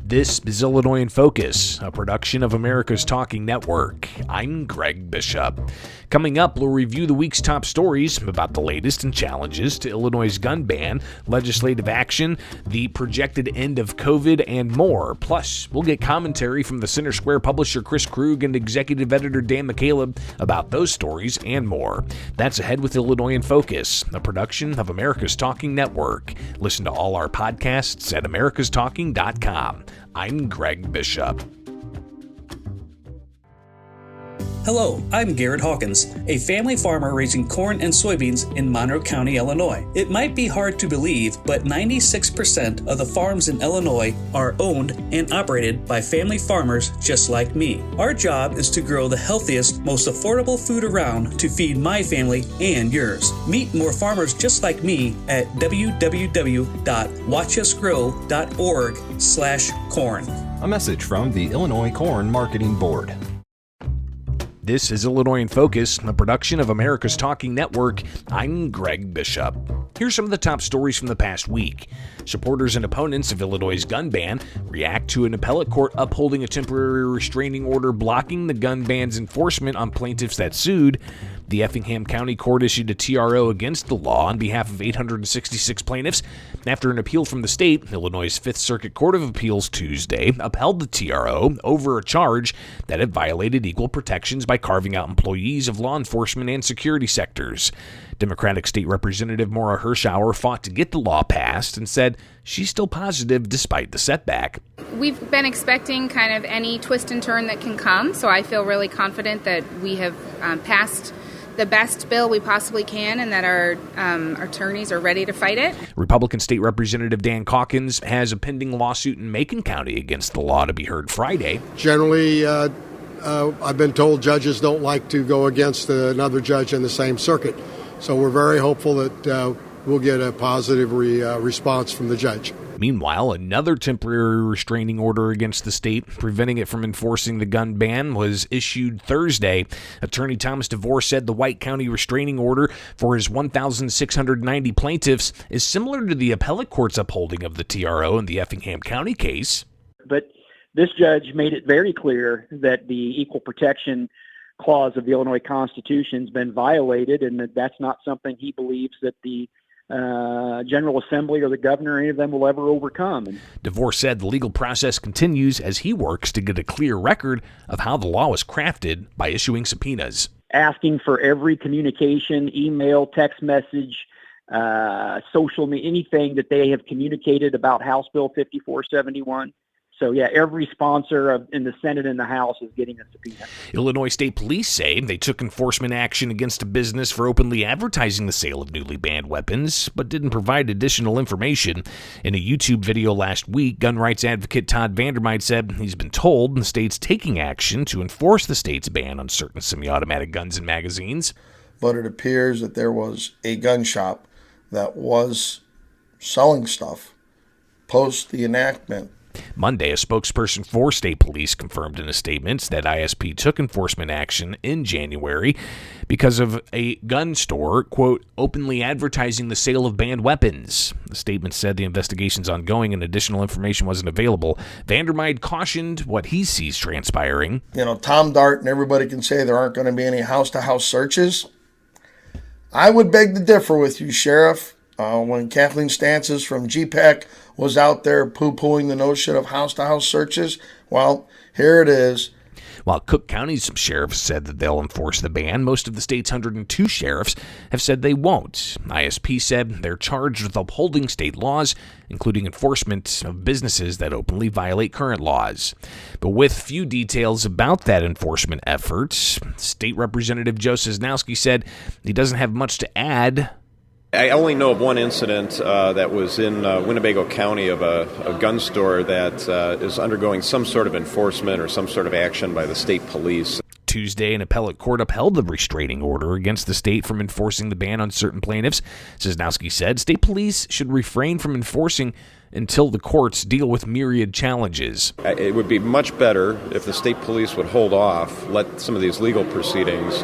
This is Illinois in Focus, a production of America's Talking Network. I'm Greg Bishop. Coming up, we'll review the week's top stories about the latest and challenges to Illinois' gun ban, legislative action, the projected end of COVID, and more. Plus, we'll get commentary from the Center Square publisher Chris Krug and executive editor Dan McCaleb about those stories and more. That's ahead with Illinois in Focus, a production of America's Talking Network. Listen to all our podcasts at americastalking.com. I'm Greg Bishop. Hello, I'm Garrett Hawkins, a family farmer raising corn and soybeans in Monroe County, Illinois. It might be hard to believe, but 96% of the farms in Illinois are owned and operated by family farmers just like me. Our job is to grow the healthiest, most affordable food around to feed my family and yours. Meet more farmers just like me at www.watchusgrow.org/corn. A message from the Illinois Corn Marketing Board. This is Illinois in Focus, a production of America's Talking Network. I'm Greg Bishop. Here's some of the top stories from the past week. Supporters and opponents of Illinois' gun ban react to an appellate court upholding a temporary restraining order blocking the gun ban's enforcement on plaintiffs that sued. The Effingham County Court issued a TRO against the law on behalf of 866 plaintiffs. After an appeal from the state, Illinois' Fifth Circuit Court of Appeals Tuesday upheld the TRO over a charge that it violated equal protections by carving out employees of law enforcement and security sectors. Democratic State Representative Maura Hirschauer fought to get the law passed and said she's still positive despite the setback. We've been expecting kind of any twist and turn that can come, so I feel really confident that we have passed the best bill we possibly can and that our attorneys are ready to fight it. Republican State Representative Dan Calkins has a pending lawsuit in Macon County against the law to be heard Friday. Generally, I've been told judges don't like to go against another judge in the same circuit. So we're very hopeful that we'll get a positive response from the judge. Meanwhile, another temporary restraining order against the state, preventing it from enforcing the gun ban, was issued Thursday. Attorney Thomas DeVore said the White County restraining order for his 1,690 plaintiffs is similar to the appellate court's upholding of the TRO in the Effingham County case. But this judge made it very clear that the equal protection clause of the Illinois Constitution has been violated, and that that's not something he believes that the General Assembly or the governor or any of them will ever overcome. DeVore said the legal process continues as he works to get a clear record of how the law was crafted by issuing subpoenas. Asking for every communication, email, text message, social media, anything that they have communicated about House Bill 5471. So, yeah, every sponsor in the Senate and the House is getting a subpoena. Illinois State Police say they took enforcement action against a business for openly advertising the sale of newly banned weapons, but didn't provide additional information. In a YouTube video last week, gun rights advocate Todd Vandermeide said he's been told the state's taking action to enforce the state's ban on certain semi-automatic guns and magazines. But it appears that there was a gun shop that was selling stuff post the enactment. Monday, a spokesperson for state police confirmed in a statement that ISP took enforcement action in January because of a gun store, quote, openly advertising the sale of banned weapons. The statement said the investigation's ongoing and additional information wasn't available. Vandermeide cautioned what he sees transpiring. You know, Tom Dart and everybody can say there aren't going to be any house-to-house searches. I would beg to differ with you, Sheriff. When Kathleen Stances from GPAC was out there poo-pooing the notion of house-to-house searches, well, here it is. While Cook County's sheriffs said that they'll enforce the ban, most of the state's 102 sheriffs have said they won't. ISP said they're charged with upholding state laws, including enforcement of businesses that openly violate current laws. But with few details about that enforcement effort, State Representative Joe Sosnowski said he doesn't have much to add. I only know of one incident that was in Winnebago County of a gun store that is undergoing some sort of enforcement or some sort of action by the state police. Tuesday, an appellate court upheld the restraining order against the state from enforcing the ban on certain plaintiffs. Sosnowski said state police should refrain from enforcing until the courts deal with myriad challenges. It would be much better if the state police would hold off, let some of these legal proceedings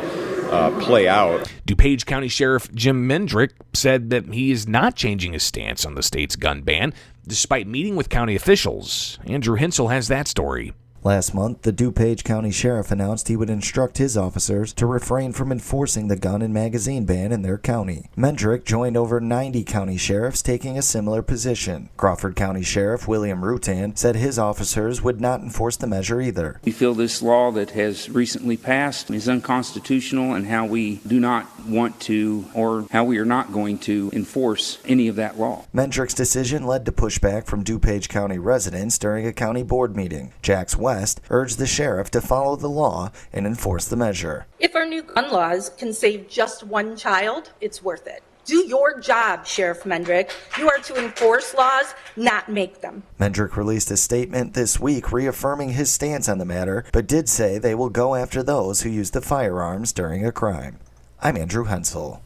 play out. DuPage County Sheriff Jim Mendrick said that he is not changing his stance on the state's gun ban, despite meeting with county officials. Andrew Hinsel has that story. Last month, the DuPage County Sheriff announced he would instruct his officers to refrain from enforcing the gun and magazine ban in their county. Mendrick joined over 90 county sheriffs taking a similar position. Crawford County Sheriff William Rutan said his officers would not enforce the measure either. We feel this law that has recently passed is unconstitutional, and how we do not want to, or how we are not going to, enforce any of that law. Mendrick's decision led to pushback from DuPage County residents during a county board meeting. Jax West urged the sheriff to follow the law and enforce the measure. If our new gun laws can save just one child, it's worth it. Do your job, Sheriff Mendrick. You are to enforce laws, not make them. Mendrick released a statement this week reaffirming his stance on the matter, but did say they will go after those who use the firearms during a crime. I'm Andrew Hensel.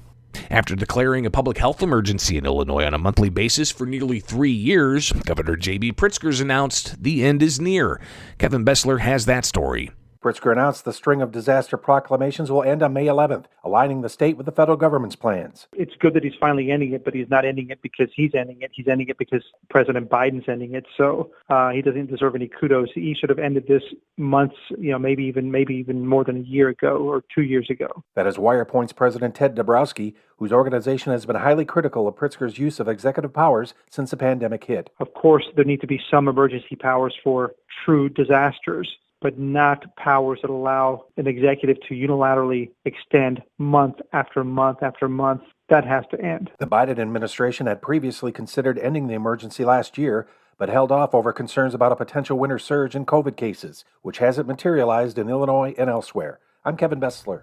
After declaring a public health emergency in Illinois on a monthly basis for nearly 3 years, Governor J.B. Pritzker's announced the end is near. Kevin Bessler has that story. Pritzker announced the string of disaster proclamations will end on May 11th, aligning the state with the federal government's plans. It's good that he's finally ending it, but he's not ending it because he's ending it. He's ending it because President Biden's ending it. So he doesn't deserve any kudos. He should have ended this months, maybe even more than a year ago or 2 years ago. That is Wire Point's President Ted Dabrowski, whose organization has been highly critical of Pritzker's use of executive powers since the pandemic hit. Of course, there need to be some emergency powers for true disasters, but not powers that allow an executive to unilaterally extend month after month after month. That has to end. The Biden administration had previously considered ending the emergency last year, but held off over concerns about a potential winter surge in COVID cases, which hasn't materialized in Illinois and elsewhere. I'm Kevin Bessler.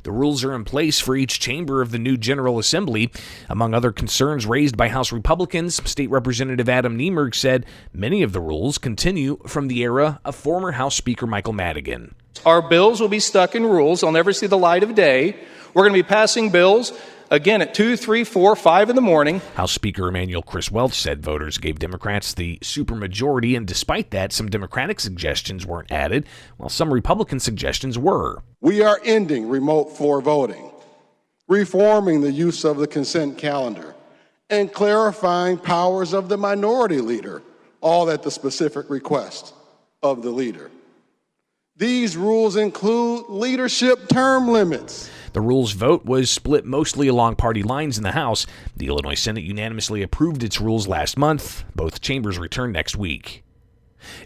The rules are in place for each chamber of the new General Assembly. Among other concerns raised by House Republicans, State Representative Adam Niemerg said many of the rules continue from the era of former House Speaker Michael Madigan. Our bills will be stuck in rules. They'll never see the light of day. We're going to be passing bills again at 2, 3, 4, 5 in the morning. House Speaker Emanuel Chris Welch said voters gave Democrats the supermajority, and despite that, some Democratic suggestions weren't added, while some Republican suggestions were. We are ending remote floor voting, reforming the use of the consent calendar, and clarifying powers of the minority leader, all at the specific request of the leader. These rules include leadership term limits. The rules vote was split mostly along party lines in the House. The Illinois Senate unanimously approved its rules last month. Both chambers return next week.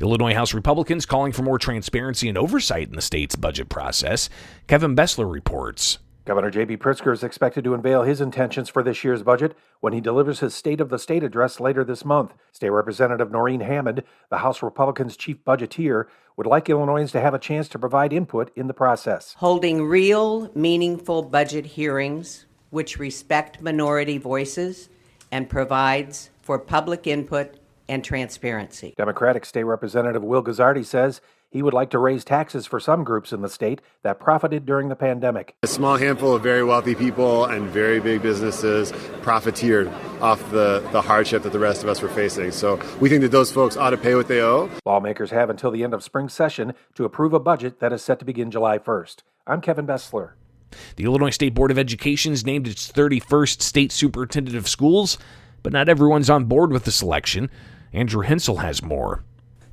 Illinois House Republicans calling for more transparency and oversight in the state's budget process. Kevin Bessler reports. Governor J.B. Pritzker is expected to unveil his intentions for this year's budget when he delivers his State of the State address later this month. State Representative Noreen Hammond, the House Republicans' chief budgeteer, would like Illinoisans to have a chance to provide input in the process. Holding real, meaningful budget hearings which respect minority voices and provides for public input and transparency. Democratic State Representative Will Guzzardi says he would like to raise taxes for some groups in the state that profited during the pandemic. A small handful of very wealthy people and very big businesses profiteered off the hardship that the rest of us were facing. So we think that those folks ought to pay what they owe. Lawmakers have until the end of spring session to approve a budget that is set to begin July 1st. I'm Kevin Bessler. The Illinois State Board of Education has named its 31st state superintendent of schools, but not everyone's on board with the selection. Andrew Hensel has more.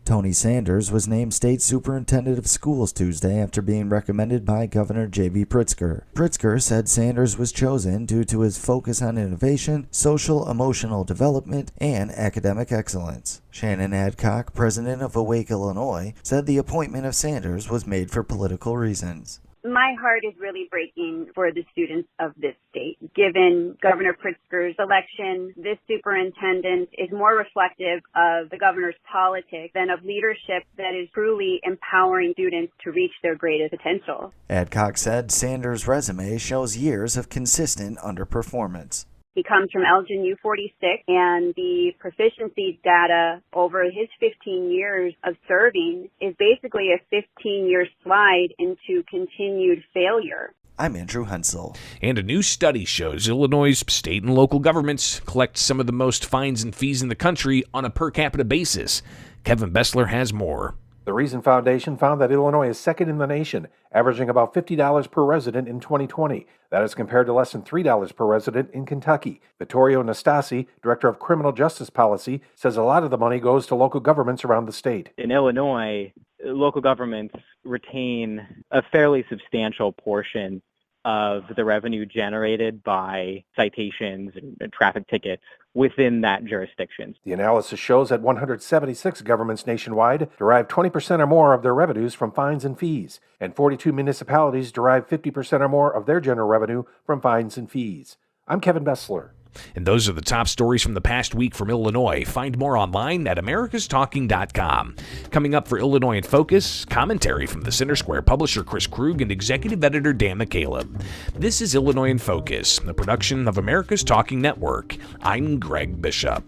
Tony Sanders was named State Superintendent of Schools Tuesday after being recommended by Governor J.B. Pritzker. Pritzker said Sanders was chosen due to his focus on innovation, social-emotional development, and academic excellence. Shannon Adcock, president of Awake Illinois, said the appointment of Sanders was made for political reasons. My heart is really breaking for the students of this state. Given Governor Pritzker's election, this superintendent is more reflective of the governor's politics than of leadership that is truly empowering students to reach their greatest potential. Adcock said Sanders' resume shows years of consistent underperformance. He comes from Elgin U46, and the proficiency data over his 15 years of serving is basically a 15-year slide into continued failure. I'm Andrew Hensel. And a new study shows Illinois' state and local governments collect some of the most fines and fees in the country on a per capita basis. Kevin Bessler has more. The Reason Foundation found that Illinois is second in the nation, averaging about $50 per resident in 2020. That is compared to less than $3 per resident in Kentucky. Vittorio Nastasi, Director of Criminal Justice Policy, says a lot of the money goes to local governments around the state. In Illinois, local governments retain a fairly substantial portion of the revenue generated by citations and traffic tickets within that jurisdiction. The analysis shows that 176 governments nationwide derive 20% or more of their revenues from fines and fees, and 42 municipalities derive 50% or more of their general revenue from fines and fees. I'm Kevin Bessler. And those are the top stories from the past week from Illinois. Find more online at americastalking.com. Coming up for Illinois in Focus, commentary from the Center Square publisher Chris Krug and executive editor Dan McCaleb. This is Illinois in Focus, the production of America's Talking Network. I'm Greg Bishop.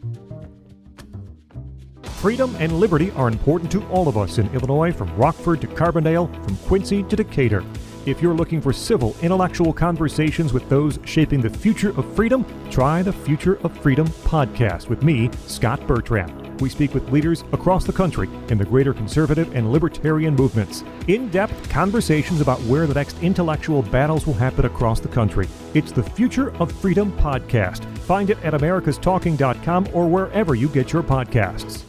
Freedom and liberty are important to all of us in Illinois, from Rockford to Carbondale, from Quincy to Decatur. If you're looking for civil, intellectual conversations with those shaping the future of freedom, try the Future of Freedom podcast with me, Scott Bertram. We speak with leaders across the country in the greater conservative and libertarian movements. In-depth conversations about where the next intellectual battles will happen across the country. It's the Future of Freedom podcast. Find it at americastalking.com or wherever you get your podcasts.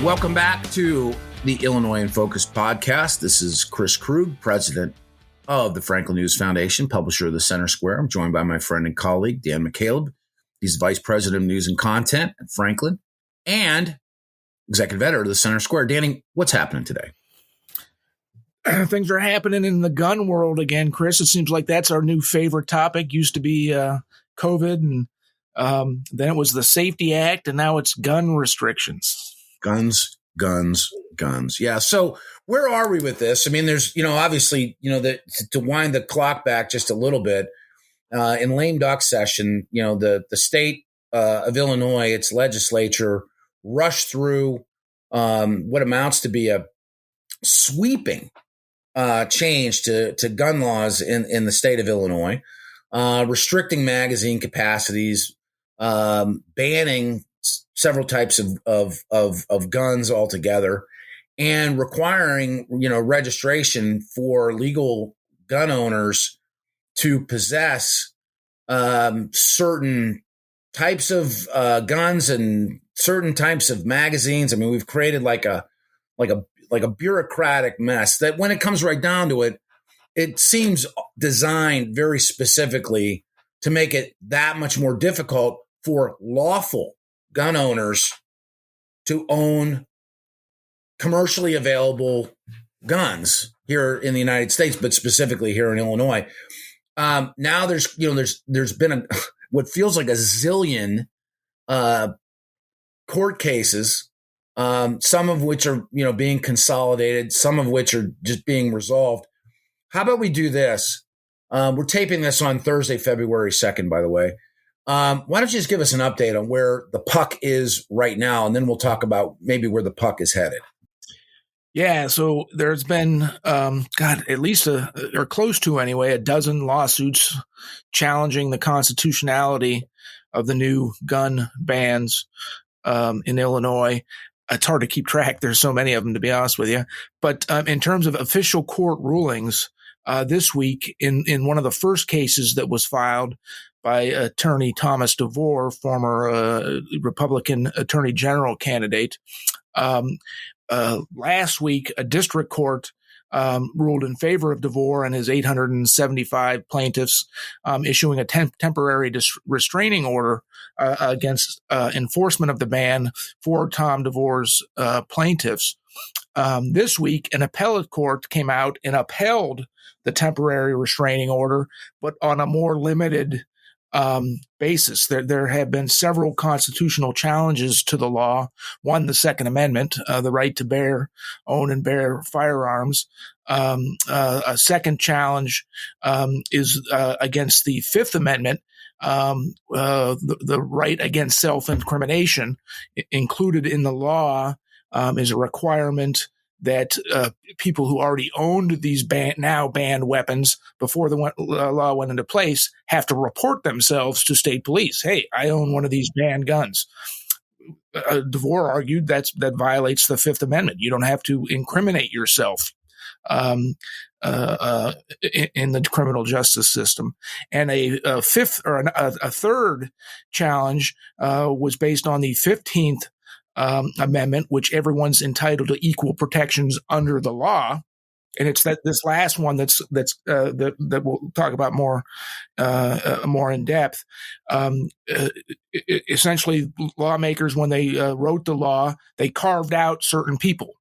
Welcome back to the Illinois in Focus podcast. This is Chris Krug, president of the Franklin News Foundation, publisher of the Center Square. I'm joined by my friend and colleague, Dan McCaleb. He's vice president of news and content at Franklin and executive editor of the Center Square. Danny, what's happening today? Things are happening in the gun world again, Chris. It seems like that's our new favorite topic. Used to be COVID, and then it was the Safety Act, and now it's gun restrictions. Guns. Yeah. So where are we with this? I mean, there's, obviously, to wind the clock back just a little bit, in lame duck session, the state of Illinois, its legislature rushed through what amounts to be a sweeping change to gun laws in the state of Illinois, restricting magazine capacities, banning several types of guns altogether, and requiring, registration for legal gun owners to possess certain types of guns and certain types of magazines. I mean, we've created like a bureaucratic mess that, when it comes right down to it, it seems designed very specifically to make it that much more difficult for lawful gun owners to own commercially available guns here in the United States, but specifically here in Illinois. Now there's been what feels like a zillion court cases, some of which are being consolidated, some of which are just being resolved. How about we do this? We're taping this on Thursday, February 2nd, by the way. Why don't you just give us an update on where the puck is right now, and then we'll talk about maybe where the puck is headed. Yeah, so there's been, at least or close to anyway, a dozen lawsuits challenging the constitutionality of the new gun bans in Illinois. It's hard to keep track. There's so many of them, to be honest with you. But in terms of official court rulings, this week, in one of the first cases that was filed by attorney Thomas DeVore, former Republican attorney general candidate, last week, a district court ruled in favor of DeVore and his 875 plaintiffs, issuing a temporary restraining order against enforcement of the ban for Tom DeVore's plaintiffs. This week, an appellate court came out and upheld the temporary restraining order, but on a more limited basis. There have been several constitutional challenges to the law. One, the Second Amendment, the right to own and bear firearms. A second challenge is against the Fifth Amendment, the right against self-incrimination included in the law. is a requirement that people who already owned these now banned weapons before the law went into place have to report themselves to state police. Hey, I own one of these banned guns. DeVore argued that violates the Fifth Amendment. You don't have to incriminate yourself in the criminal justice system. And a third challenge was based on the 15th Amendment, which everyone's entitled to equal protections under the law. And it's this last one that we'll talk about more in depth. Essentially, lawmakers, when they wrote the law, they carved out certain people.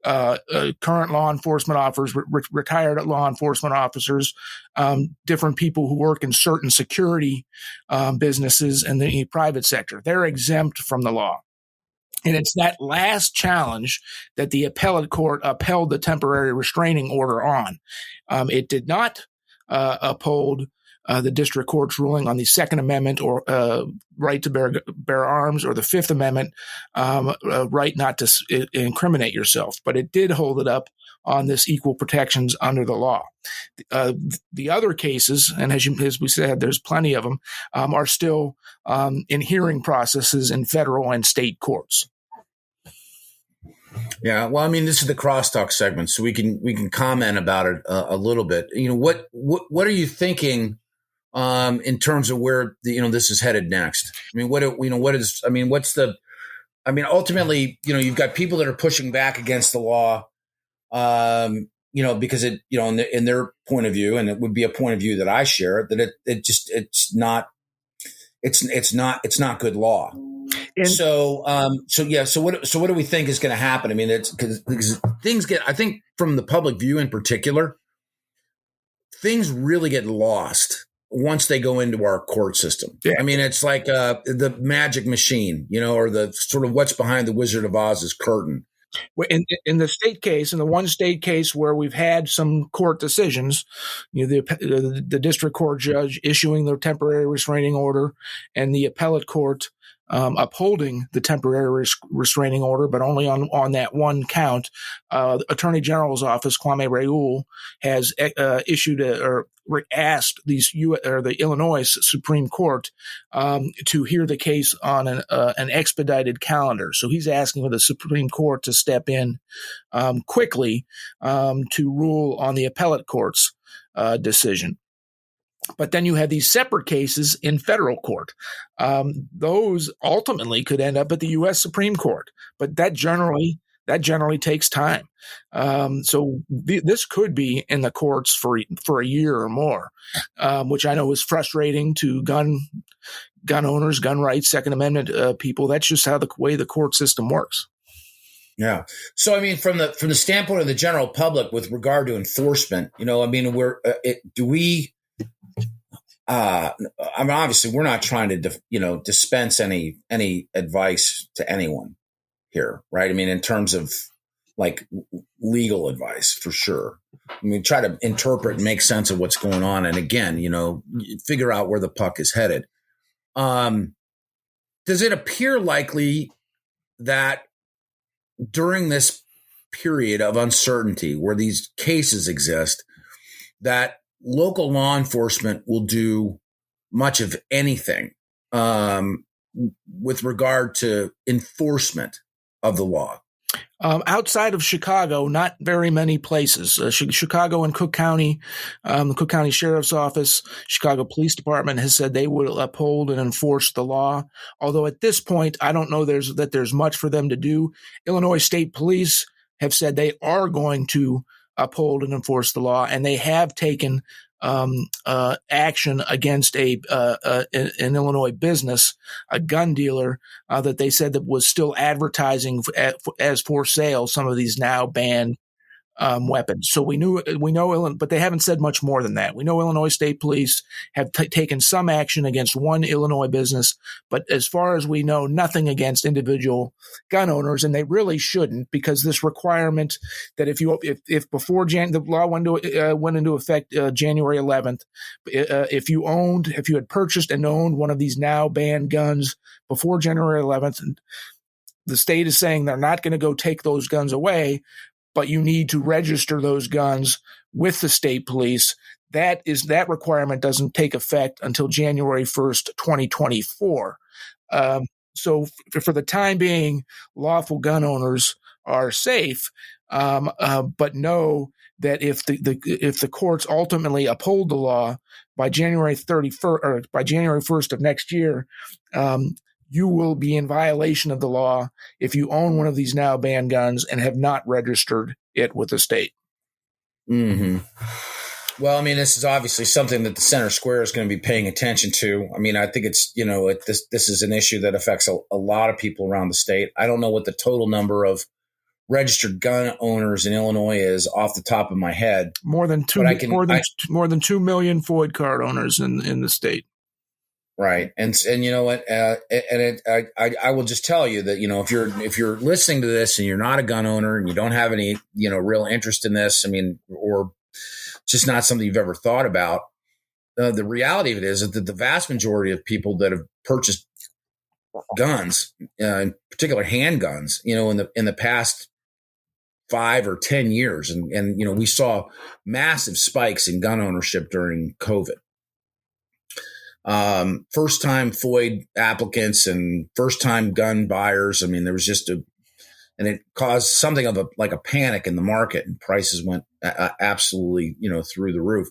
Current law enforcement officers, retired law enforcement officers, different people who work in certain security businesses in the private sector. They're exempt from the law. And it's that last challenge that the appellate court upheld the temporary restraining order on. It did not uphold the district court's ruling on the Second Amendment or right to bear arms, or the Fifth Amendment right not to incriminate yourself. But it did hold it up on this equal protections under the law. The other cases, and as we said, there's plenty of them, are still in hearing processes in federal and state courts. Yeah, well, I mean, this is the crosstalk segment, so we can comment about it a little bit. What are you thinking in terms of where this is headed next? I mean, ultimately, you've got people that are pushing back against the law. Because it, in their point of view, and it would be a point of view that I share, that it's not good law. So what do we think is going to happen? I mean, it's because things I think from the public view in particular, things really get lost once they go into our court system. Yeah. I mean, it's like the magic machine, or the sort of what's behind the Wizard of Oz's curtain. In the state case, in the one state case where we've had some court decisions, the district court judge issuing the temporary restraining order and the appellate court upholding the temporary restraining order, but only on that one count, Attorney General's office, Kwame Raoul, has issued asked the Illinois Supreme Court to hear the case on an expedited calendar. So he's asking for the Supreme Court to step in quickly to rule on the appellate court's decision. But then you have these separate cases in federal court. Those ultimately could end up at the U.S. Supreme Court, but that generally takes time. So this could be in the courts for a year or more, which I know is frustrating to gun owners, gun rights, Second Amendment people. That's just how the way the court system works. Yeah. So, I mean, from the standpoint of the general public with regard to enforcement, obviously we're not trying to, dispense any advice to anyone here, right? I mean, in terms of like legal advice, for sure. I mean, try to interpret and make sense of what's going on. And again, figure out where the puck is headed. Does it appear likely that during this period of uncertainty where these cases exist, that local law enforcement will do much of anything with regard to enforcement of the law? Outside of Chicago, not very many places. Chicago and Cook County, the Cook County Sheriff's Office, Chicago Police Department has said they will uphold and enforce the law. Although at this point, I don't know that there's much for them to do. Illinois State Police have said they are going to uphold and enforce the law, and they have taken action against an Illinois business, a gun dealer, that they said that was still advertising as for sale some of these now banned weapons. So we know, but they haven't said much more than that. We know Illinois State Police have taken some action against one Illinois business, but as far as we know, nothing against individual gun owners, and they really shouldn't, because this requirement that if before the law went into effect January 11th, if you had purchased and owned one of these now banned guns before January 11th, the state is saying they're not going to go take those guns away, but you need to register those guns with the state police. That requirement doesn't take effect until January 1st, 2024. So for the time being, lawful gun owners are safe, but know that if the courts ultimately uphold the law by January 31st or by January 1st of next year, you will be in violation of the law if you own one of these now banned guns and have not registered it with the state. Mm-hmm. Well, I mean, this is obviously something that the Center Square is going to be paying attention to. I mean, I think it's, this is an issue that affects a lot of people around the state. I don't know what the total number of registered gun owners in Illinois is off the top of my head. More than 2 million FOID card owners in the state. Right. And you know what? I will just tell you that, if you're listening to this and you're not a gun owner and you don't have any, real interest in this, I mean, or just not something you've ever thought about. The reality of it is that the vast majority of people that have purchased guns, in particular handguns, in the past 5 or 10 years, and we saw massive spikes in gun ownership during COVID. First time FOID applicants and first time gun buyers. I mean, there was just and it caused something of a panic in the market, and prices went absolutely, through the roof.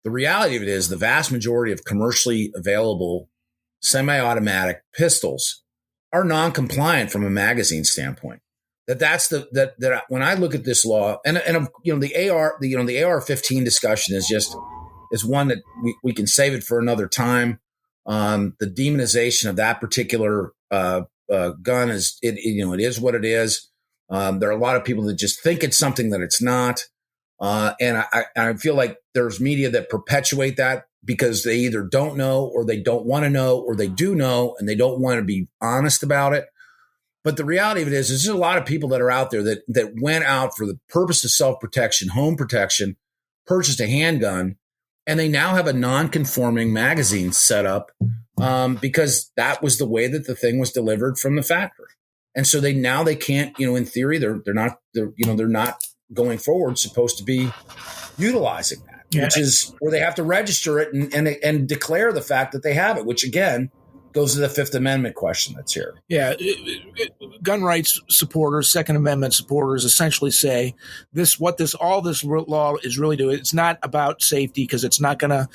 The reality of it is the vast majority of commercially available semi-automatic pistols are non-compliant from a magazine standpoint. That when I look at this law, and the AR-15 discussion is one that we can save it for another time. The demonization of that particular gun it is what it is. There are a lot of people that just think it's something that it's not. And I feel like there's media that perpetuate that because they either don't know or they don't want to know, or they do know and they don't want to be honest about it. But the reality of it is there's a lot of people that are out there that went out for the purpose of self-protection, home protection, purchased a handgun, and they now have a non-conforming magazine set up because that was the way that the thing was delivered from the factory. And so they can't, in theory, they're not going forward supposed to be utilizing that, which is where they have to register it and declare the fact that they have it, which again goes to the Fifth Amendment question that's here. Yeah. Gun rights supporters, Second Amendment supporters essentially say all this law is really doing. It's not about safety because it's not going to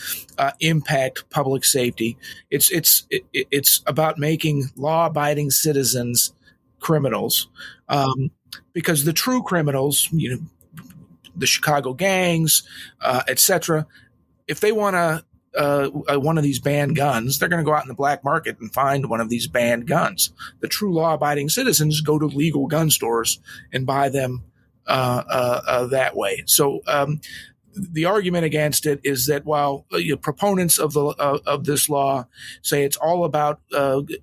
impact public safety. It's about making law-abiding citizens criminals, because the true criminals, the Chicago gangs, etc., if they want one of these banned guns, they're going to go out in the black market and find one of these banned guns. The true law-abiding citizens go to legal gun stores and buy them that way. So the argument against it is that while proponents of this law say it's all about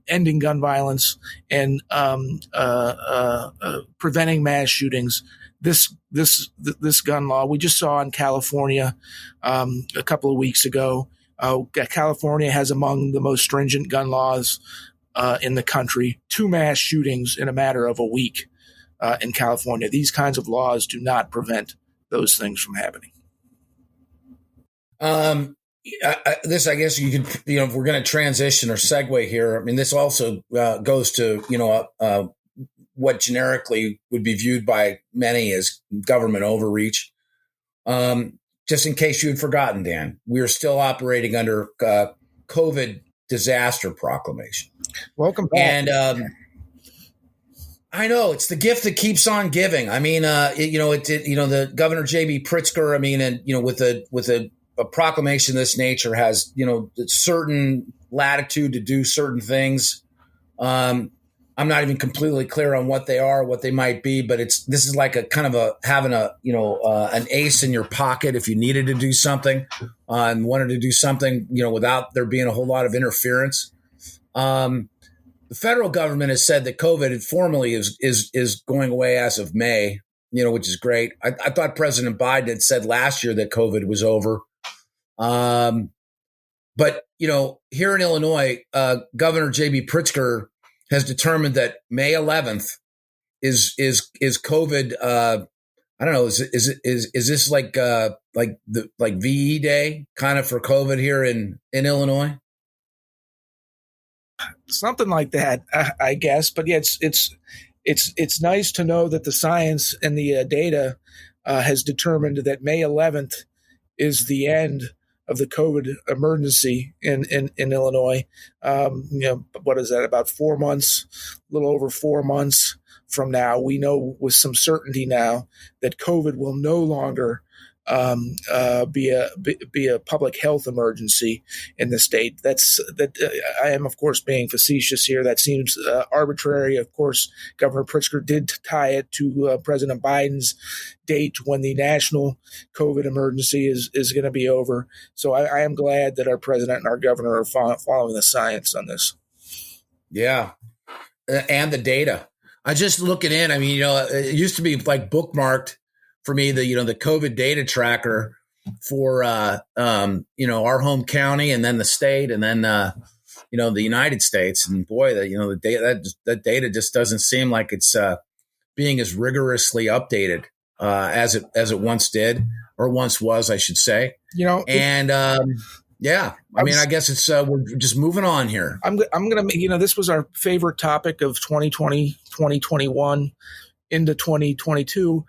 ending gun violence and preventing mass shootings, this gun law we just saw in California a couple of weeks ago. California has among the most stringent gun laws in the country. 2 mass shootings in a matter of a week in California. These kinds of laws do not prevent those things from happening. This, I guess you could, if we're going to transition or segue here, I mean, this also goes to, what generically would be viewed by many as government overreach. Just in case you had forgotten, Dan, we're still operating under COVID disaster proclamation. Welcome back. And I know it's the gift that keeps on giving. I mean, the Governor J.B. Pritzker, I mean, and with a proclamation of this nature has, certain latitude to do certain things. I'm not even completely clear on what they are, what they might be, but this is like a kind of having an ace in your pocket if you needed to do something and wanted to do something, without there being a whole lot of interference. The federal government has said that COVID formally is going away as of May, which is great. I thought President Biden had said last year that COVID was over. But here in Illinois, Governor J.B. Pritzker has determined that May 11th is COVID. I don't know. Is this like VE Day kind of for COVID here in Illinois? Something like that, I guess. But yeah, it's nice to know that the science and the data has determined that May 11th is the end of the COVID emergency in Illinois. What is that? About 4 months, a little over 4 months from now, we know with some certainty now that COVID will no longer be a public health emergency in the state. I am, of course, being facetious here. That seems arbitrary. Of course, Governor Pritzker did tie it to President Biden's date when the national COVID emergency is going to be over. So I am glad that our president and our governor are following the science on this. Yeah, and the data. I just looking in. I mean, it used to be like bookmarked for me, the COVID data tracker for our home county, and then the state, and then the United States. And boy, the data that data just doesn't seem like it's being as rigorously updated as it once did, or once was, I should say. I guess it's we're just moving on here. I'm gonna this was our favorite topic of 2020, 2021 into 2022.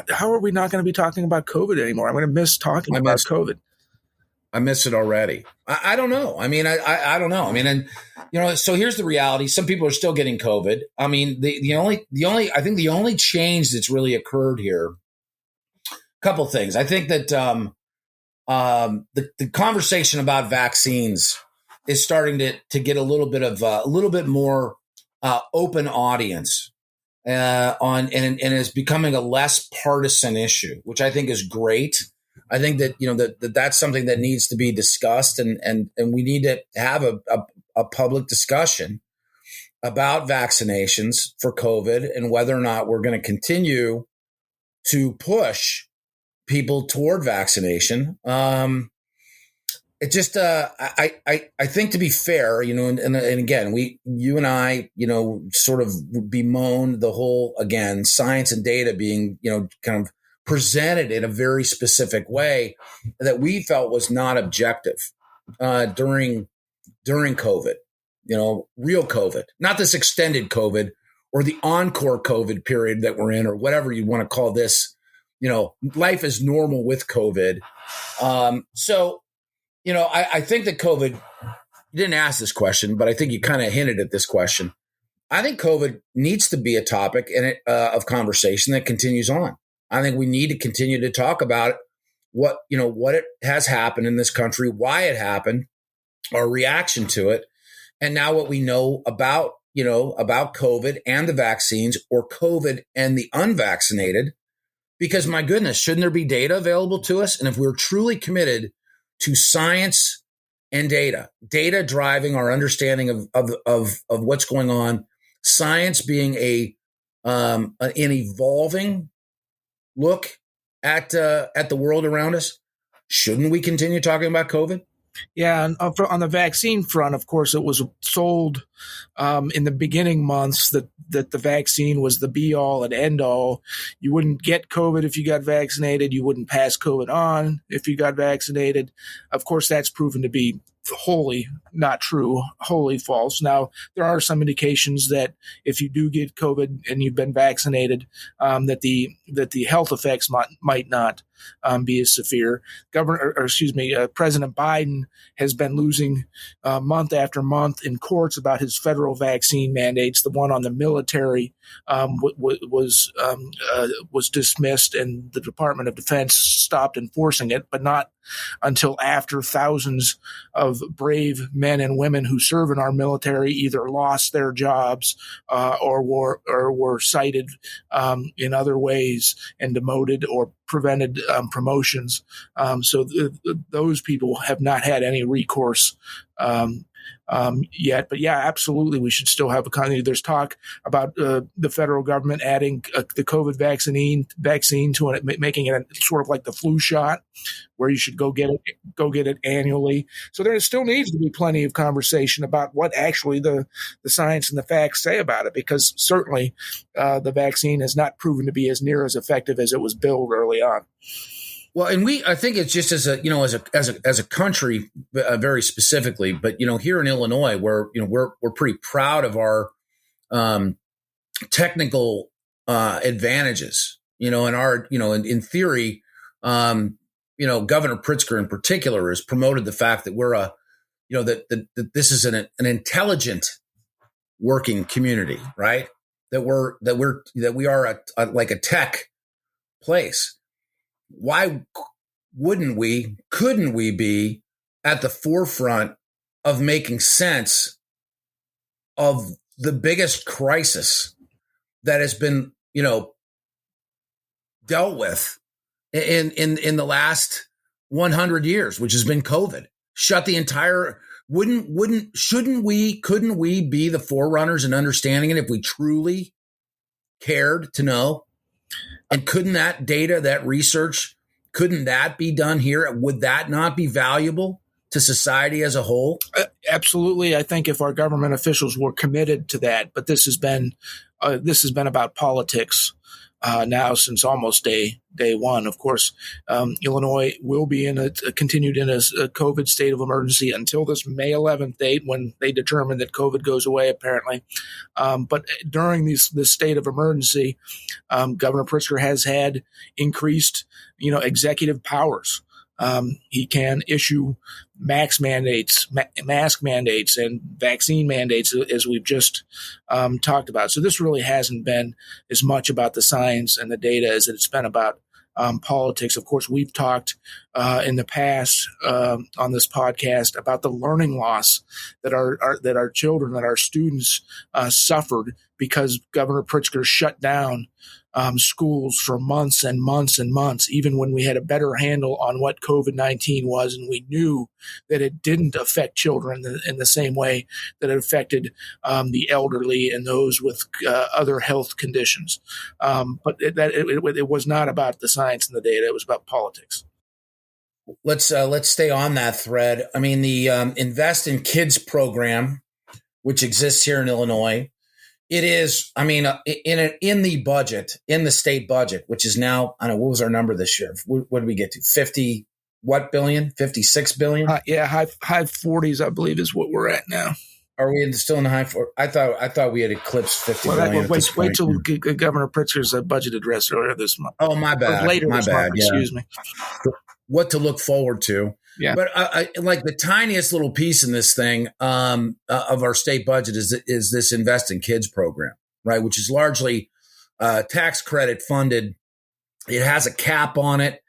How are we not going to be talking about COVID anymore? I'm going to miss talking about COVID. I miss it already. I don't know. I mean, I don't know. I mean, and so here's the reality. Some people are still getting COVID. I mean, the only change that's really occurred here, a couple of things. I think that the conversation about vaccines is starting to get a little bit more open audience. And is becoming a less partisan issue, which I think is great. I think that that's something that needs to be discussed, and we need to have a public discussion about vaccinations for COVID and whether or not we're going to continue to push people toward vaccination. It just, I think, to be fair, and again, you and I, sort of bemoaned the whole, again, science and data being, kind of presented in a very specific way that we felt was not objective during COVID, real COVID, not this extended COVID or the encore COVID period that we're in, or whatever you want to call this. Life is normal with COVID. I think that COVID, you didn't ask this question, but I think you kind of hinted at this question. I think COVID needs to be a topic of conversation that continues on. I think we need to continue to talk about what it has happened in this country, why it happened, our reaction to it, and now what we know about COVID and the vaccines, or COVID and the unvaccinated. Because my goodness, shouldn't there be data available to us? And if we're truly committed to science and data driving our understanding of what's going on, science being an evolving look at the world around us, shouldn't we continue talking about COVID? Yeah, and on the vaccine front, of course, it was sold in the beginning months that the vaccine was the be-all and end-all. You wouldn't get COVID if you got vaccinated. You wouldn't pass COVID on if you got vaccinated. Of course, that's proven to be wholly not true, wholly false. Now, there are some indications that if you do get COVID and you've been vaccinated, that the health effects might not be as severe. President Biden has been losing month after month in courts about his federal vaccine mandates. The one on the military was dismissed, and the Department of Defense stopped enforcing it, but not until after thousands of brave men and women who serve in our military either lost their jobs or were cited in other ways and demoted or prevented promotions. So those people have not had any recourse yet. But yeah, absolutely, we should still have a kind. There's talk about the federal government adding the COVID vaccine to it, making it sort of like the flu shot, where you should go get it annually. So there still needs to be plenty of conversation about what actually the science and the facts say about it, because certainly the vaccine has not proven to be as near as effective as it was billed early on. Well, and I think it's just as a country, very specifically, but here in Illinois, we're pretty proud of our technical advantages, and our, in theory, Governor Pritzker in particular has promoted the fact that we're that this is an intelligent working community, right? That we are like a tech place. Why couldn't we be at the forefront of making sense of the biggest crisis that has been, dealt with in the last 100 years, which has been COVID? Shut the entire, couldn't we be the forerunners in understanding it if we truly cared to know? And couldn't that data, that research, couldn't that be done here? Would that not be valuable to society as a whole? Absolutely. I think if our government officials were committed to that, but this has been about politics now since almost day one. Of course, Illinois will be continued in a COVID state of emergency until this May 11th date, when they determine that COVID goes away, apparently. But during this state of emergency, Governor Pritzker has had increased, executive powers. He can issue mask mandates, and vaccine mandates, as we've just talked about. So this really hasn't been as much about the science and the data as it's been about politics. Of course, we've talked in the past on this podcast about the learning loss that our children, that our students suffered because Governor Pritzker shut down schools for months and months and months, even when we had a better handle on what COVID-19 was, and we knew that it didn't affect children in the same way that it affected the elderly and those with other health conditions. But it was not about the science and the data; it was about politics. Let's stay on that thread. I mean, the Invest in Kids program, which exists here in Illinois. It is, I mean, in the budget, in the state budget, which is now, I don't know, what was our number this year? What did we get to? 50 what billion? 56 billion? High 40s, I believe, is what we're at now. Are we still in the high 40s? I thought we had eclipsed 50 billion. Wait till Governor Pritzker's budget address earlier this month. Oh, my bad. Excuse me. What to look forward to. Yeah. But I like the tiniest little piece in this thing of our state budget is this Invest in Kids program, right? Which is largely tax credit funded. It has a cap on it.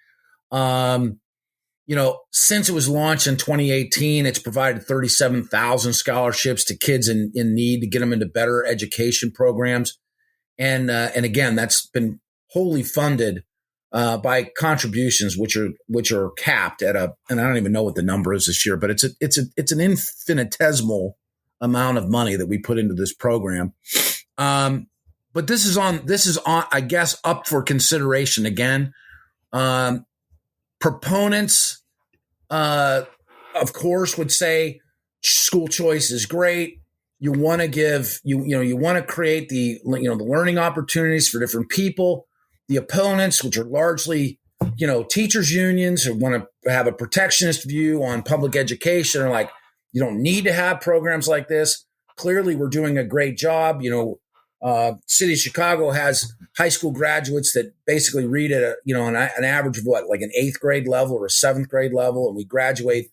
Since it was launched in 2018, it's provided 37,000 scholarships to kids in need to get them into better education programs. And again, that's been wholly funded by contributions, which are capped at and I don't even know what the number is this year, but it's an infinitesimal amount of money that we put into this program. But this is on, I guess, up for consideration again. Proponents, of course, would say school choice is great. You want to you want to create the learning opportunities for different people. The opponents, which are largely, teachers unions who want to have a protectionist view on public education, are like, you don't need to have programs like this. Clearly, we're doing a great job. City of Chicago has high school graduates that basically read at an average of what, like an 8th grade level or a 7th grade level, and we graduate,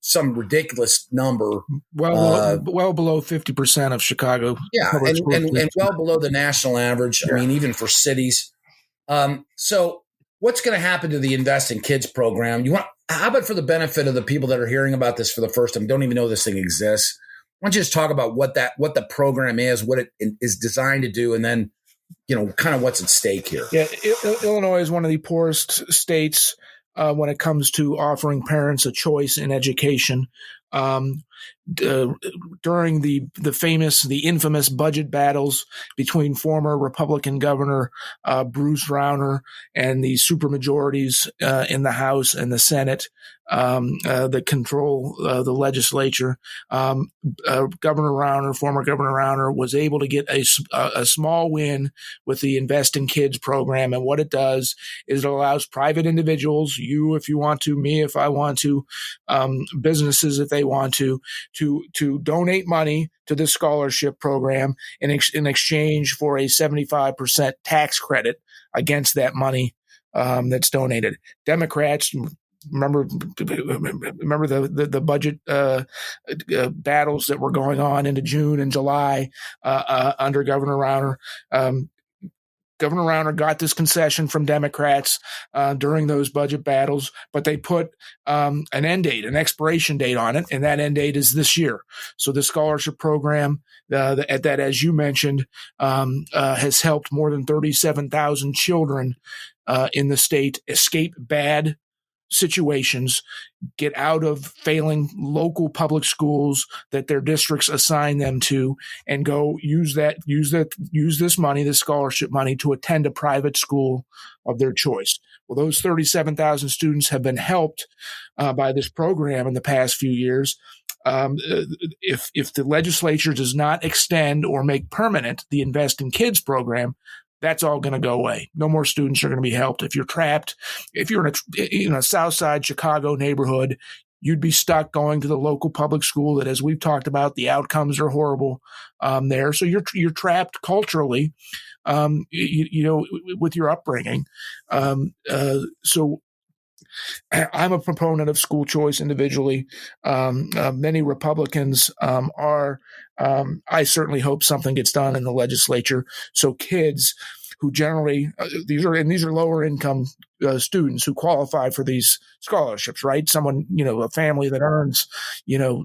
some ridiculous number. Well below 50% of Chicago. Yeah, and well below the national average. Yeah. I mean, even for cities. So what's going to happen to the Invest in Kids program? How about for the benefit of the people that are hearing about this for the first time, don't even know this thing exists? Why don't you just talk about what the program is, what it is designed to do, and then, kind of what's at stake here? Yeah, Illinois is one of the poorest states when it comes to offering parents a choice in education. during the infamous budget battles between former Republican Governor Bruce Rauner and the supermajorities in the House and the Senate that control the legislature. Former Governor Rauner, was able to get a small win with the Invest in Kids program. And what it does is it allows private individuals, you if you want to, me if I want to, businesses if they want to donate money to this scholarship program in exchange for a 75% tax credit against that money that's donated. Democrats, remember the budget battles that were going on into June and July under Governor Rauner. Governor Rauner got this concession from Democrats during those budget battles, but they put an expiration date on it, and that end date is this year. So the scholarship program that, as you mentioned, has helped more than 37,000 children in the state escape bad situations, get out of failing local public schools that their districts assign them to, and go use this money, this scholarship money, to attend a private school of their choice. Well, those 37,000 students have been helped by this program in the past few years. If the legislature does not extend or make permanent the Invest in Kids program, that's all going to go away. No more students are going to be helped. If you're trapped, if you're in a South Side Chicago neighborhood, you'd be stuck going to the local public school that, as we've talked about, the outcomes are horrible there. So you're trapped culturally, with your upbringing. So I'm a proponent of school choice individually. Many Republicans are. I certainly hope something gets done in the legislature so kids who generally these are lower income students who qualify for these scholarships, right? Someone, a family that earns,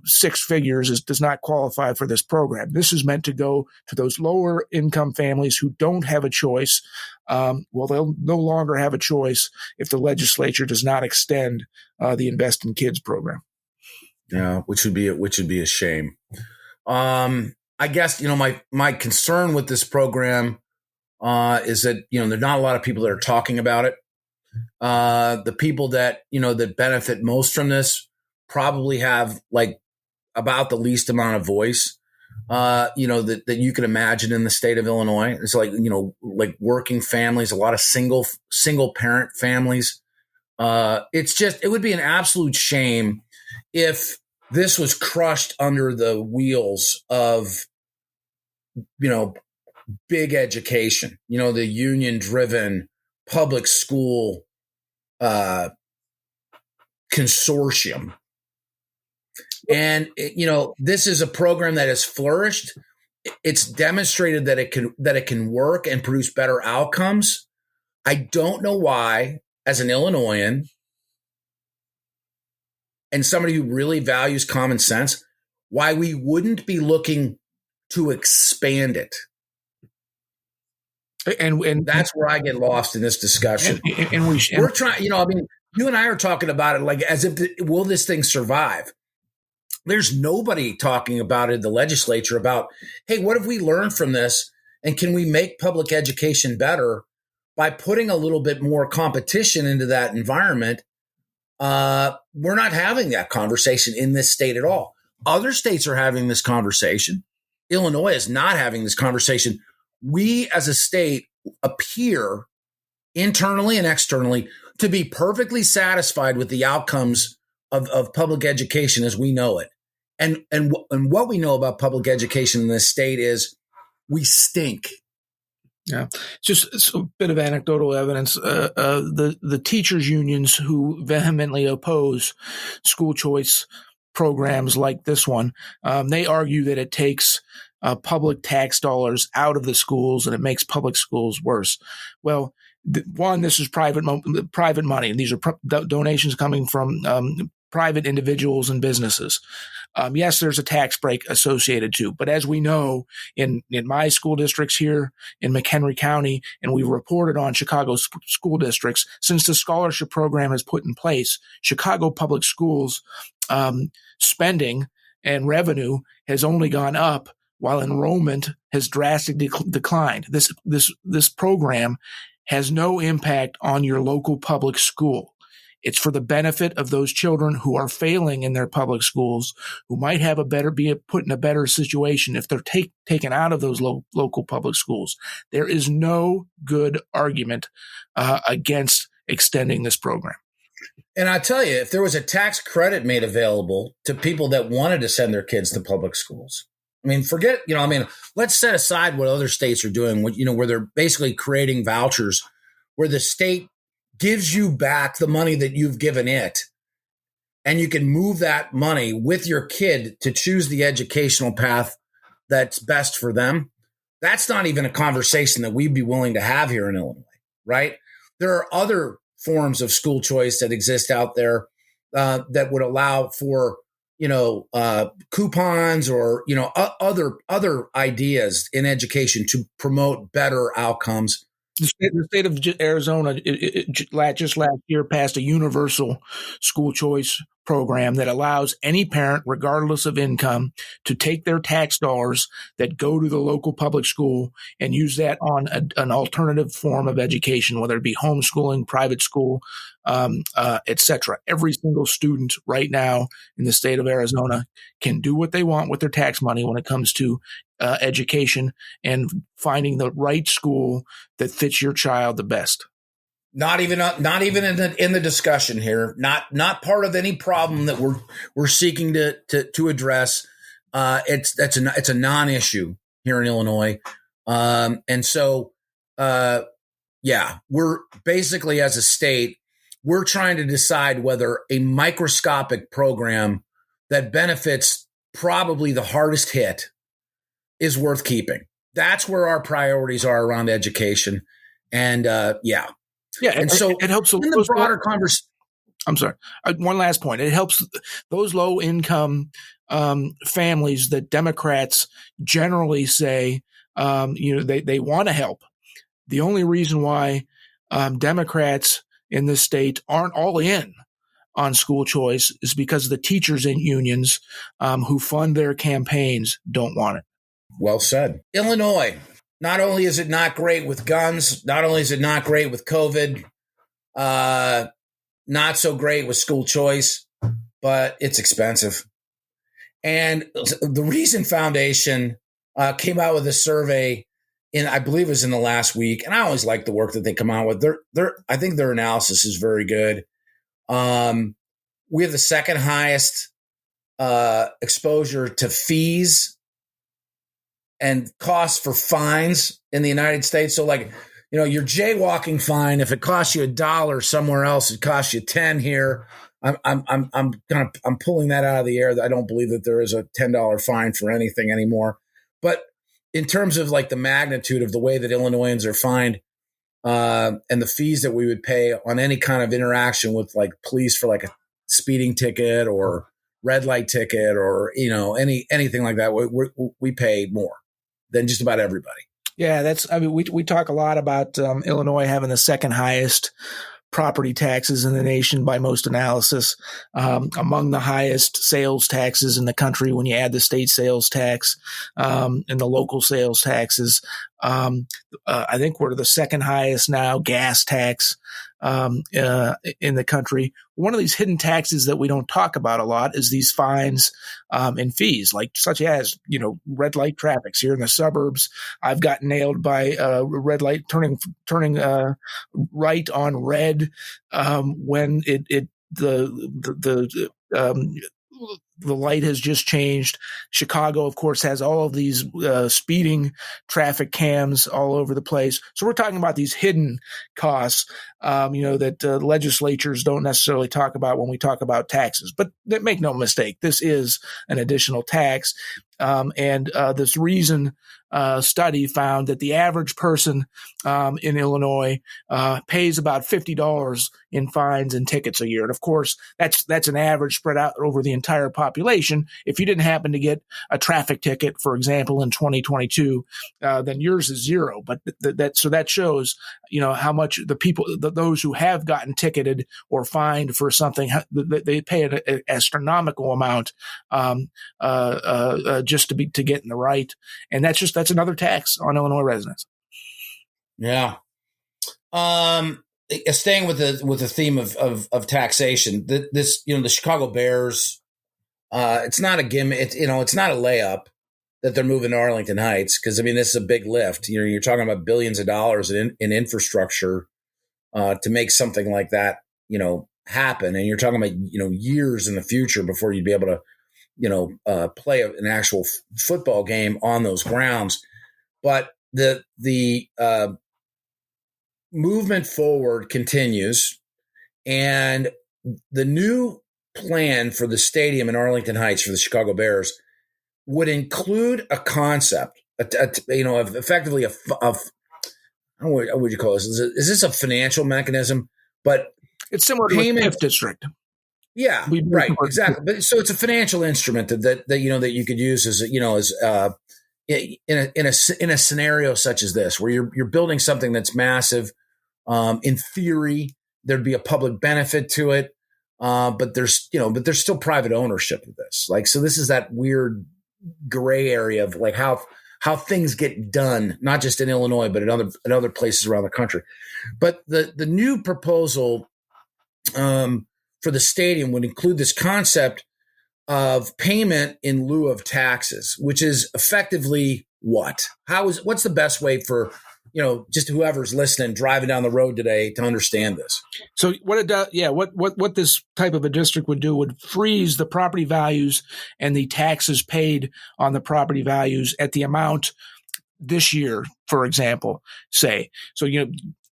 6 figures does not qualify for this program. This is meant to go to those lower income families who don't have a choice. They'll no longer have a choice if the legislature does not extend the Invest in Kids program. Yeah, which would be a shame. I guess, my concern with this program is that, there's not a lot of people that are talking about it. The people that, that benefit most from this probably have about the least amount of voice, that you could imagine in the state of Illinois. It's like working families, a lot of single parent families. It would be an absolute shame if this was crushed under the wheels of, big education, the union-driven public school consortium. And, this is a program that has flourished. It's demonstrated that it can work and produce better outcomes. I don't know why, as an Illinoisan and somebody who really values common sense, why we wouldn't be looking to expand it. And that's where I get lost in this discussion. And we're trying, you and I are talking about it as if, will this thing survive? There's nobody talking about it in the legislature about, hey, what have we learned from this? And can we make public education better by putting a little bit more competition into that environment? We're not having that conversation in this state at all. Other states are having this conversation. Illinois is not having this conversation. We as a state appear internally and externally to be perfectly satisfied with the outcomes of public education as we know it. And what we know about public education in this state is we stink. Yeah, it's a bit of anecdotal evidence. The teachers' unions who vehemently oppose school choice programs like this one, they argue that it takes public tax dollars out of the schools and it makes public schools worse. Well, this is private money, and these are donations coming from private individuals and businesses. Yes, there's a tax break associated too, but as we know in my school districts here in McHenry County, and we've reported on Chicago school districts, since the scholarship program is put in place, Chicago public schools spending and revenue has only gone up while enrollment has drastically declined. This program has no impact on your local public school. It's for the benefit of those children who are failing in their public schools, who might have be put in a better situation if they're taken out of those local public schools. There is no good argument against extending this program. And I tell you, if there was a tax credit made available to people that wanted to send their kids to public schools, I mean, let's set aside what other states are doing, where they're basically creating vouchers where the state gives you back the money that you've given it, and you can move that money with your kid to choose the educational path that's best for them. That's not even a conversation that we'd be willing to have here in Illinois, right? There are other forms of school choice that exist out there that would allow for, coupons or, other ideas in education to promote better outcomes. The state of Arizona just last year passed a universal school choice program that allows any parent, regardless of income, to take their tax dollars that go to the local public school and use that on an alternative form of education, whether it be homeschooling, private school, etc. Every single student right now in the state of Arizona can do what they want with their tax money when it comes to education and finding the right school that fits your child the best. Not even in the discussion here. Not part of any problem that we're seeking to address. It's a non-issue here in Illinois, and so we're basically, as a state, we're trying to decide whether a microscopic program that benefits probably the hardest hit is worth keeping. That's where our priorities are around education, and and so it helps in the broader conversation. I'm sorry. One last point. It helps those low income families that Democrats generally say, they want to help. The only reason why Democrats in this state aren't all in on school choice is because the teachers and unions who fund their campaigns don't want it. Well said. Illinois. Not only is it not great with guns, not only is it not great with COVID, not so great with school choice, but it's expensive. And the Reason Foundation came out with a survey I believe it was in the last week, and I always like the work that they come out with. I think their analysis is very good. We have the second highest exposure to fees and costs for fines in the United States. So your jaywalking fine, if it costs you $1 somewhere else, it costs you 10 here. I'm pulling that out of the air. I don't believe that there is a $10 fine for anything anymore. But in terms of the magnitude of the way that Illinoisans are fined and the fees that we would pay on any kind of interaction with police for a speeding ticket or red light ticket or anything like that, we pay more than just about everybody. Yeah, we talk a lot about Illinois having the second highest property taxes in the nation by most analysis, among the highest sales taxes in the country when you add the state sales tax and the local sales taxes. I think we're the second highest now gas tax in the country. One of these hidden taxes that we don't talk about a lot is these fines and fees, such as red light traffic. Here in the suburbs, I've got nailed by red light turning right on red when the light has just changed. Chicago, of course, has all of these speeding traffic cams all over the place. So we're talking about these hidden costs, that legislatures don't necessarily talk about when we talk about taxes. But make no mistake, this is an additional tax. And this Reason study found that the average person in Illinois pays about $50 in fines and tickets a year. And of course, that's an average spread out over the entire population. If you didn't happen to get a traffic ticket, for example, in 2022, then yours is zero. But that shows, how much the people, those who have gotten ticketed or fined for something, they pay an astronomical amount just to get in the right. And that's another tax on Illinois residents. Yeah. Staying with the theme of taxation, this the Chicago Bears, it's not a gimmick. It's not a layup that they're moving to Arlington Heights, because this is a big lift. You're talking about billions of dollars in infrastructure to make something like that happen, and you're talking about years in the future before you'd be able to play an actual football game on those grounds. But the movement forward continues, and the new plan for the stadium in Arlington Heights for the Chicago Bears would include a concept, of effectively what would you call this? Is this a financial mechanism? But it's similar to a TIF district. Yeah, right, exactly. But so it's a financial instrument that you could use as in a scenario such as this, where you're building something that's massive. In theory, there'd be a public benefit to it, but there's still private ownership of this. So this is that weird gray area of how things get done, not just in Illinois, but in other places around the country. But the new proposal for the stadium would include this concept of payment in lieu of taxes, which is effectively what? What's the best way for just whoever's listening, driving down the road today, to understand this? So what it does, what this type of a district would do would freeze the property values and the taxes paid on the property values at the amount this year, for example, say. So,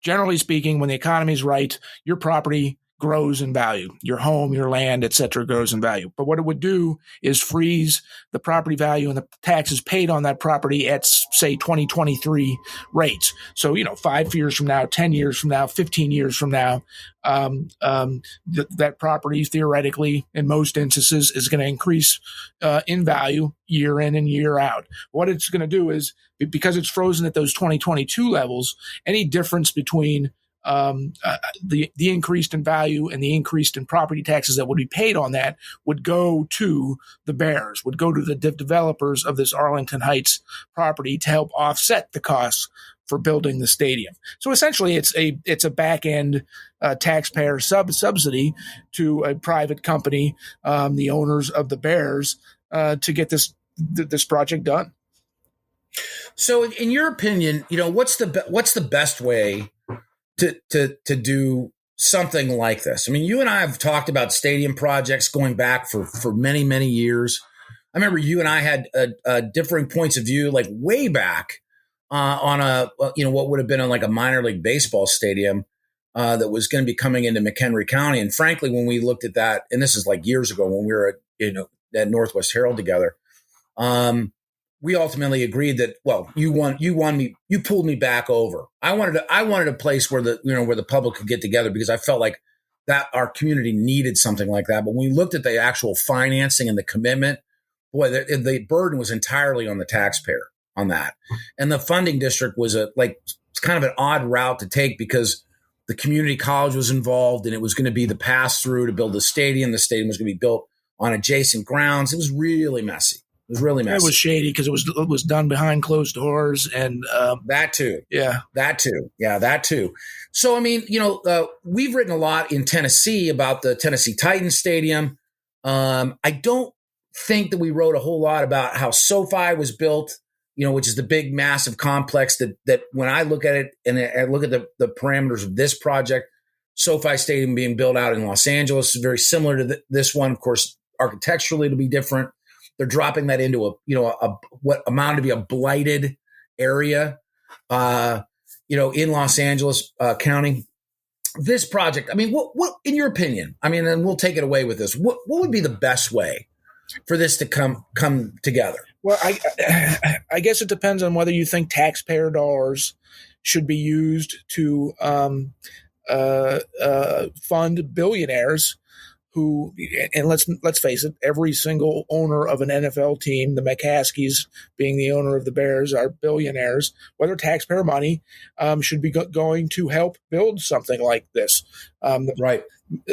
generally speaking, when the economy is right, your property grows in value. Your home, your land, et cetera, grows in value. But what it would do is freeze the property value and the taxes paid on that property at, say, 2023 rates. So, 5 years from now, 10 years from now, 15 years from now, that property theoretically, in most instances, is going to increase in value year in and year out. What it's going to do is, because it's frozen at those 2022 levels, any difference between the increased in value and the increased in property taxes that would be paid on that would go to the Bears, would go to the developers of this Arlington Heights property to help offset the costs for building the stadium. So essentially, it's a back end taxpayer subsidy to a private company, the owners of the Bears, to get this project done. So, in your opinion, what's the best way to do something like this? You and I have talked about stadium projects going back for many, many years. I remember you and I had differing points of view, way back on what would have been on a minor league baseball stadium that was going to be coming into McHenry County. And frankly, when we looked at that, and this is years ago when we were at Northwest Herald together, we ultimately agreed that, you won me, you pulled me back over. I wanted a place where the public could get together, because I felt like that our community needed something like that. But when we looked at the actual financing and the commitment, boy, the burden was entirely on the taxpayer on that. And the funding district was it's kind of an odd route to take, because the community college was involved, and it was going to be the pass through to build the stadium. The stadium was going to be built on adjacent grounds. It was really messy. It was really messy. It was shady because it was done behind closed doors, and that too. Yeah, that too. Yeah, that too. So we've written a lot in Tennessee about the Tennessee Titans Stadium. I don't think that we wrote a whole lot about how SoFi was built, which is the big, massive complex that when I look at it and I look at the parameters of this project, SoFi Stadium being built out in Los Angeles is very similar to this one. Of course, architecturally it'll be different. They're dropping that into what amounted to be a blighted area, in Los Angeles County. This project, what in your opinion? And we'll take it away with this. What would be the best way for this to come together? Well, I guess it depends on whether you think taxpayer dollars should be used to fund billionaires who, and let's face it, every single owner of an NFL team, the McCaskies being the owner of the Bears, are billionaires. Whether taxpayer money should be going to help build something like this, right?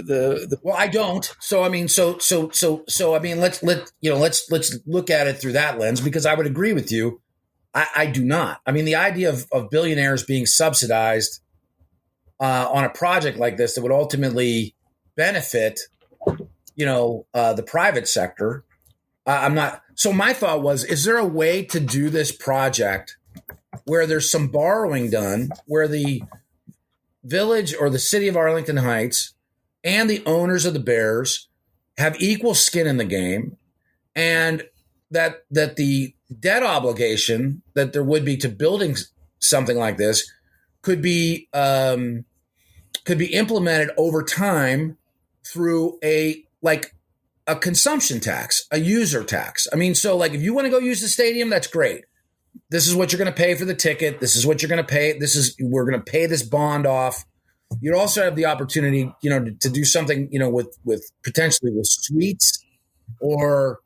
Well, I don't. So I mean, I mean, let's look at it through that lens, because I would agree with you. I do not. I mean, the idea of billionaires being subsidized on a project like this that would ultimately benefit, the private sector. I'm not. So my thought was, is there a way to do this project where there's some borrowing done, where the village or the city of Arlington Heights and the owners of the Bears have equal skin in the game, and that the debt obligation that there would be to building something like this could be implemented over time through a consumption tax, a user tax. I mean, so if you want to go use the stadium, that's great. This is what you're going to pay for the ticket. This is what you're going to pay. We're going to pay this bond off. You'd also have the opportunity, to do something, with potentially with suites or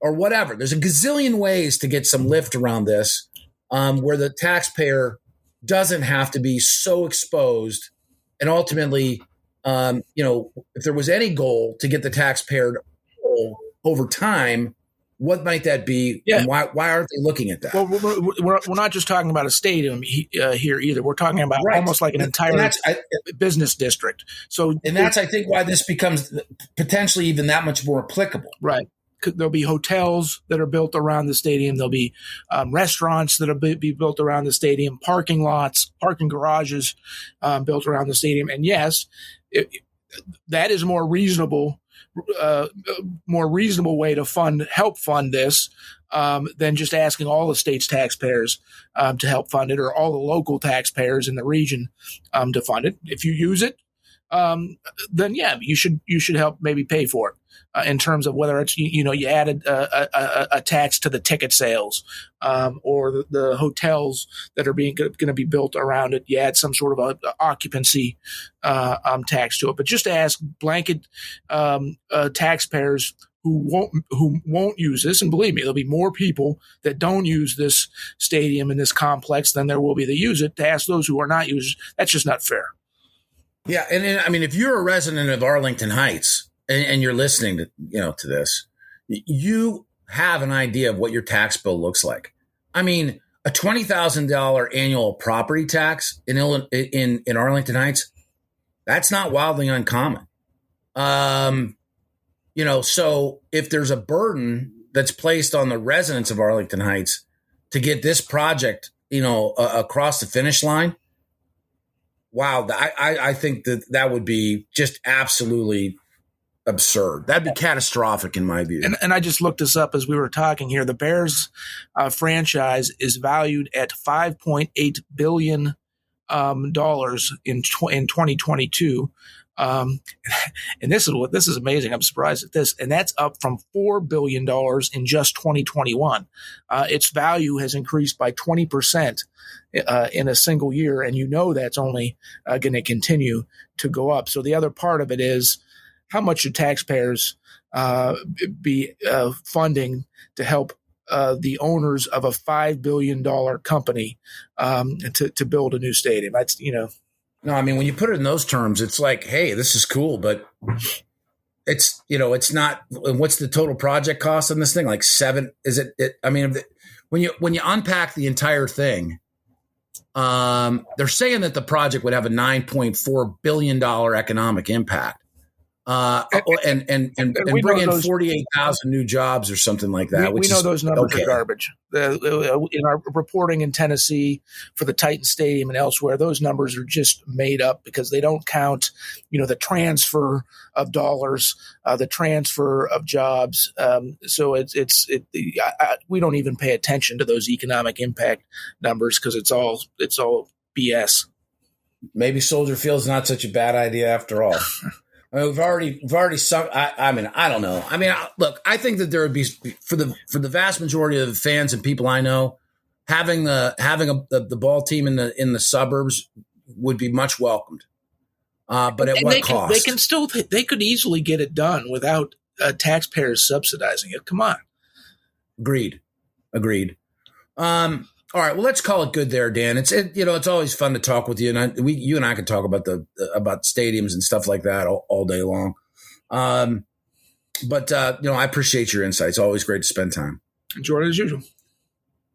whatever. There's a gazillion ways to get some lift around this, where the taxpayer doesn't have to be so exposed. And ultimately, if there was any goal to get the taxpayer over time, what might that be? Yeah. And why aren't they looking at that? Well, we're not just talking about a stadium here either. We're talking about almost like an entire business district. And that's, I think, why this becomes potentially even that much more applicable. Right. There'll be hotels that are built around the stadium. There'll be restaurants that will be built around the stadium, parking lots, parking garages built around the stadium. And yes, that is a more reasonable way to help fund this than just asking all the state's taxpayers to help fund it, or all the local taxpayers in the region to fund it. If you use it, then yeah, you should help maybe pay for it. In terms of whether it's, you added a tax to the ticket sales, or the hotels that are going to be built around it, you add some sort of a occupancy tax to it. But just to ask blanket taxpayers who won't use this, and believe me, there'll be more people that don't use this stadium and this complex than there will be that use it. To ask those who are not users, that's just not fair. Yeah, and I mean, if you're a resident of Arlington Heights and you're listening to this, you have an idea of what your tax bill looks like. I mean, a $20,000 annual property tax in Arlington Heights, that's not wildly uncommon. So if there's a burden that's placed on the residents of Arlington Heights to get this project, across the finish line, wow, I think that would be just absolutely absurd. That'd be catastrophic in my view. And I just looked this up as we were talking here. The Bears franchise is valued at $5.8 billion in 2022. And this is amazing. I'm surprised at this. And that's up from $4 billion in just 2021. Its value has increased by 20% in a single year. And that's only going to continue to go up. So the other part of it is, how much should taxpayers be funding to help the owners of a $5 billion company to build a new stadium? That's, No, I mean, when you put it in those terms, it's like, hey, this is cool, but it's, it's not. What's the total project cost on this thing? Like $7? Is it? I mean, when you unpack the entire thing, they're saying that the project would have a $9.4 billion economic impact. And bring in 48,000 new jobs or something like that. We know those numbers are garbage. In our reporting in Tennessee for the Titan Stadium and elsewhere, those numbers are just made up because they don't count, the transfer of dollars, the transfer of jobs. So we don't even pay attention to those economic impact numbers because it's all BS. Maybe Soldier Field's not such a bad idea after all. We've already I mean, I don't know. I mean, look, I think that there would be for the vast majority of the fans and people I know, having the ball team in the suburbs would be much welcomed. But at what cost? They could easily get it done without taxpayers subsidizing it. Come on. Agreed. All right, well, let's call it good there, Dan. It's always fun to talk with you, and you and I can talk about about stadiums and stuff like that all day long. But I appreciate your insights. Always great to spend time. Enjoy it as usual.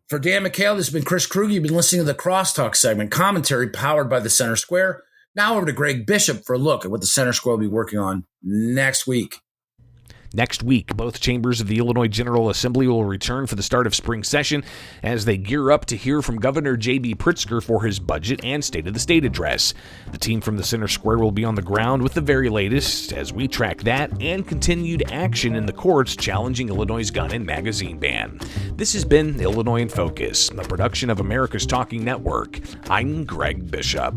For Dan McCaleb, this has been Chris Krug. You've been listening to the Crosstalk segment, commentary powered by the Center Square. Now over to Greg Bishop for a look at what the Center Square will be working on next week. Next week, both chambers of the Illinois General Assembly will return for the start of spring session as they gear up to hear from Governor J.B. Pritzker for his budget and State of the State address. The team from the Center Square will be on the ground with the very latest as we track that and continued action in the courts challenging Illinois' gun and magazine ban. This has been Illinois in Focus, a production of America's Talking Network. I'm Greg Bishop.